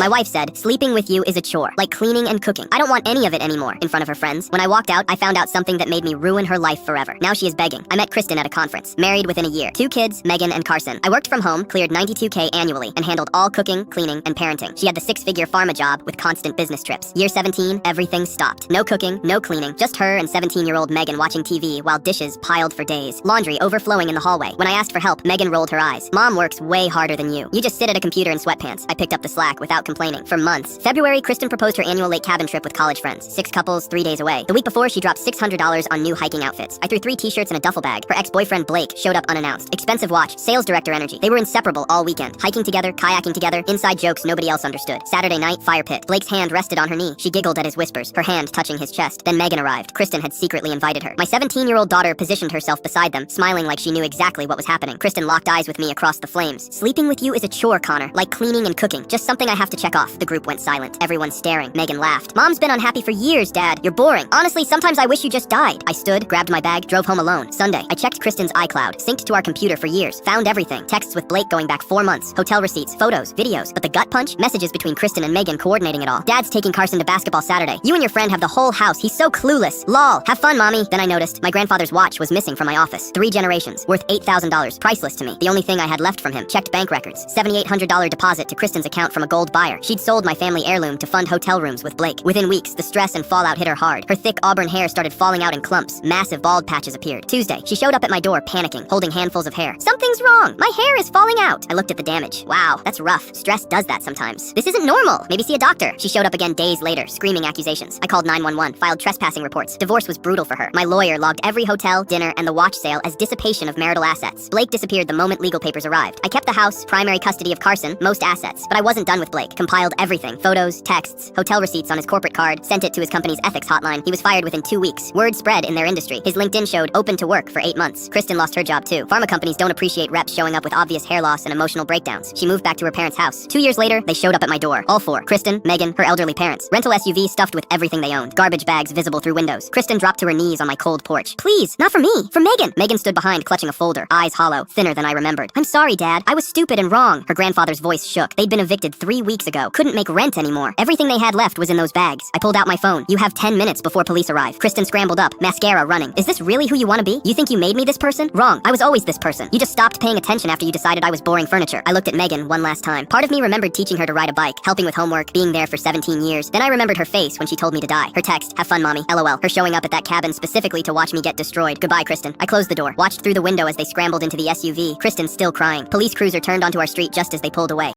My wife said, sleeping with you is a chore, like cleaning and cooking. I don't want any of it anymore, in front of her friends. When I walked out, I found out something that made me ruin her life forever. Now she is begging. I met Kristen at a conference. Married within a year. 2 kids, Megan and Carson. I worked from home, cleared $92K annually, and handled all cooking, cleaning, and parenting. She had the 6-figure pharma job with constant business trips. Year 17, everything stopped. No cooking, no cleaning, just her and 17-year-old Megan watching TV while dishes piled for days. Laundry overflowing in the hallway. When I asked for help, Megan rolled her eyes. Mom works way harder than you. You just sit at a computer in sweatpants. I picked up the slack without complaining. For months. February, Kristen proposed her annual lake cabin trip with college friends. 6 couples, 3 days away. The week before, she dropped $600 on new hiking outfits. I threw 3 t-shirts in a duffel bag. Her ex-boyfriend Blake showed up unannounced. Expensive watch, sales director energy. They were inseparable all weekend. Hiking together, kayaking together, inside jokes nobody else understood. Saturday night, fire pit. Blake's hand rested on her knee. She giggled at his whispers, her hand touching his chest. Then Megan arrived. Kristen had secretly invited her. My 17-year-old daughter positioned herself beside them, smiling like she knew exactly what was happening. Kristen locked eyes with me across the flames. Sleeping with you is a chore, Connor, like cleaning and cooking. Just something I have to check off. The group went silent. Everyone staring. Megan laughed. Mom's been unhappy for years, Dad. You're boring. Honestly, sometimes I wish you just died. I stood, grabbed my bag, drove home alone. Sunday, I checked Kristen's iCloud, synced to our computer for years, found everything. Texts with Blake going back 4 months, hotel receipts, photos, videos. But the gut punch? Messages between Kristen and Megan coordinating it all. Dad's taking Carson to basketball Saturday. You and your friend have the whole house. He's so clueless. Lol. Have fun, Mommy. Then I noticed my grandfather's watch was missing from my office. 3 generations, worth $8,000. Priceless to me. The only thing I had left from him. Checked bank records. $7,800 deposit to Kristen's account from a gold buyer. She'd sold my family heirloom to fund hotel rooms with Blake. Within weeks, the stress and fallout hit her hard. Her thick auburn hair started falling out in clumps. Massive bald patches appeared. Tuesday, she showed up at my door panicking, holding handfuls of hair. Something's wrong. My hair is falling out. I looked at the damage. Wow, that's rough. Stress does that sometimes. This isn't normal. Maybe see a doctor. She showed up again days later, screaming accusations. I called 911, filed trespassing reports. Divorce was brutal for her. My lawyer logged every hotel, dinner, and the watch sale as dissipation of marital assets. Blake disappeared the moment legal papers arrived. I kept the house, primary custody of Carson, most assets. But I wasn't done with Blake. Compiled everything. Photos, texts, hotel receipts on his corporate card, sent it to his company's ethics hotline. He was fired within 2 weeks. Word spread in their industry. His LinkedIn showed open to work for 8 months. Kristen lost her job too. Pharma companies don't appreciate reps showing up with obvious hair loss and emotional breakdowns. She moved back to her parents' house. 2 years later, they showed up at my door. All 4. Kristen, Megan, her elderly parents. Rental SUV stuffed with everything they owned. Garbage bags visible through windows. Kristen dropped to her knees on my cold porch. Please, not for me, for Megan. Megan stood behind, clutching a folder, eyes hollow, thinner than I remembered. I'm sorry, Dad. I was stupid and wrong. Her grandfather's voice shook. They'd been evicted 3 weeks ago. Couldn't make rent anymore. Everything they had left was in those bags. I pulled out my phone. You have 10 minutes before police arrive. Kristen scrambled up, mascara running. Is this really who you want to be? You think you made me this person? Wrong. I was always this person. You just stopped paying attention after you decided I was boring furniture. I looked at Megan one last time. Part of me remembered teaching her to ride a bike, helping with homework, being there for 17 years. Then I remembered her face when she told me to die. Her text, have fun, Mommy. LOL. Her showing up at that cabin specifically to watch me get destroyed. Goodbye, Kristen. I closed the door, watched through the window as they scrambled into the SUV. Kristen still crying. Police cruiser turned onto our street just as they pulled away.